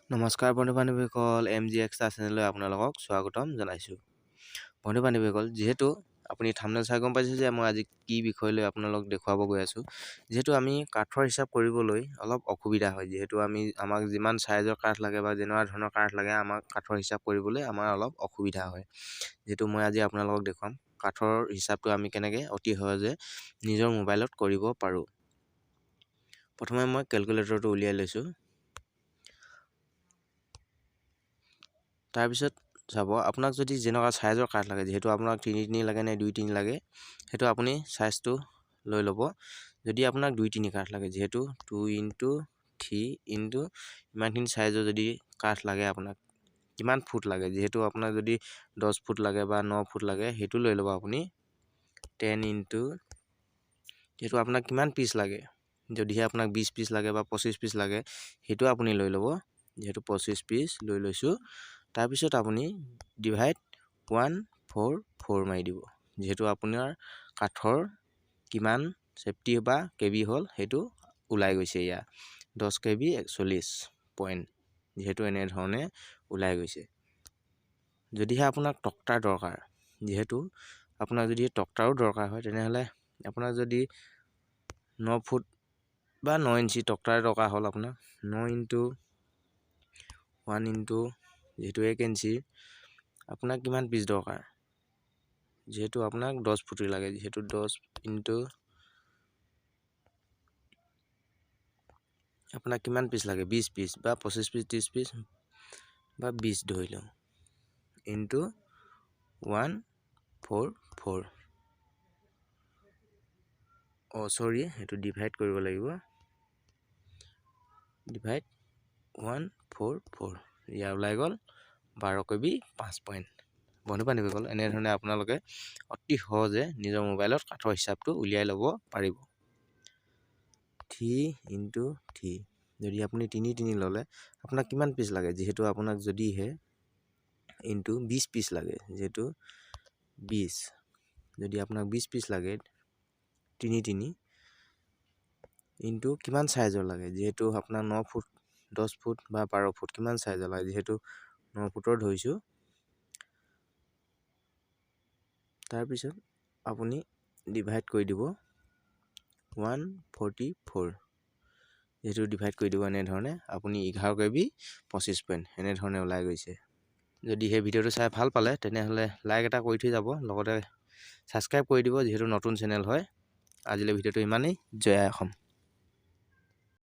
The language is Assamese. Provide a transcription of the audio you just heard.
নমস্কাৰ বন্ধু-বান্ধৱীসকল MG এক্সট্ৰা চেনেললৈ আপোনালোকক স্বাগতম জনাইছোঁ। বন্ধু-বান্ধৱীসকল, যিহেতু আপুনি থাম্বনেল চাই গম পাইছে যে মই আজি কি বিষয় লৈ আপোনালোক দেখুৱাব গৈ আছোঁ। যিহেতু আমি কাঠৰ হিচাপ কৰিবলৈ অলপ অসুবিধা হয়, যিহেতু আমাক যিমান সাইজৰ কাঠ লাগে বা যেনেকুৱা ধৰণৰ কাঠ লাগে আমাক কাঠৰ হিচাপ কৰিবলৈ আমাৰ অলপ অসুবিধা হয়। যিহেতু মই আজি আপোনালোকক দেখুৱাম কাঠৰ হিচাপটো আমি কেনেকৈ অতি সহজে নিজৰ মোবাইলত কৰিব পাৰোঁ। প্ৰথমে মই কেলকুলেটৰটো উলিয়াই লৈছোঁ। তাৰপিছত চাব আপোনাক যদি যেনেকুৱা সাইজৰ কাঠ লাগে, যিহেতু আপোনাক 3 লাগে নে 2-3 লাগে, সেইটো আপুনি সাইজটো লৈ ল'ব। যদি আপোনাক 2-3 কাঠ লাগে, যিহেতু 2x3 ইমানখিনি সাইজৰ যদি কাঠ লাগে, আপোনাক কিমান ফুট লাগে, যিহেতু আপোনাক যদি 10 ফুট লাগে বা 9 ফুট লাগে, সেইটো লৈ ল'ব আপুনি 10 যিহেতু আপোনাক কিমান পিচ লাগে, যদিহে আপোনাক 20 পিচ লাগে বা 25 পিচ লাগে, সেইটো আপুনি লৈ ল'ব। যিহেতু 25 পিচ লৈ লৈছোঁ, তাৰপিছত আপুনি ডিভাইড 144 মাৰি দিব। যিহেতু আপোনাৰ কাঠৰ কিমান সেফটি বা কেবি হ'ল সেইটো ওলাই গৈছে। ইয়াৰ 10 কেবি 41 পইণ্ট, যিহেতু এনেধৰণে ওলাই গৈছে। যদিহে আপোনাক টক্টাৰ দৰকাৰ, যিহেতু আপোনাক যদি টক্টাৰো দৰকাৰ হয়, তেনেহ'লে আপোনাৰ যদি 9 ফুট বা 9 ইঞ্চি টক্টাৰ দৰকাৰ হ'ল, আপোনাক 9x1 যিহেতু 1 ইঞ্চি, আপোনাক কিমান পিচ দৰকাৰ, যিহেতু আপোনাক 10 ফুট লাগে, যিহেতু 10 আপোনাক কিমান পিচ লাগে, 20 পিচ বা 25 পিচ 30 পিচ বা 20 ধৰি লওঁ ইনটু 144 সেইটো ডিভাইড কৰিব লাগিব। ডিভাইড 144 ইয়াৰ ওলাই গ'ল 12 কেবি 5 পইণ্ট। বন্ধু-বান্ধৱীসকল, এনেধৰণে আপোনালোকে অতি সহজে নিজৰ মোবাইলত কাঠৰ হিচাপটো উলিয়াই ল'ব পাৰিব। 3x3 যদি আপুনি 3 ল'লে, আপোনাক কিমান পিচ লাগে, যিহেতু আপোনাক যদিহে 20 পিচ লাগে, যিহেতু 20 যদি আপোনাক 20 পিচ লাগে, 3 কিমান সাইজৰ লাগে, যিহেতু আপোনাক 9 ফুট 10 ফুট বা 12 ফুট কিমান সাইজৰ লাগে, যিহেতু 9 ফুটৰ ধৰিছোঁ। তাৰপিছত আপুনি ডিভাইড কৰি দিব 144, যিহেতু ডিভাইড কৰি দিব এনেধৰণে, আপুনি 11 কেবি 25 পইণ্ট এনেধৰণে ওলাই গৈছে। যদি সেই ভিডিঅ'টো চাই ভাল পালে, তেনেহ'লে লাইক এটা কৰি থৈ যাব, লগতে ছাবস্ক্ৰাইব কৰি দিব, যিহেতু নতুন চেনেল হয়। আজিলৈ ভিডিঅ'টো ইমানেই। জয় আই অসম।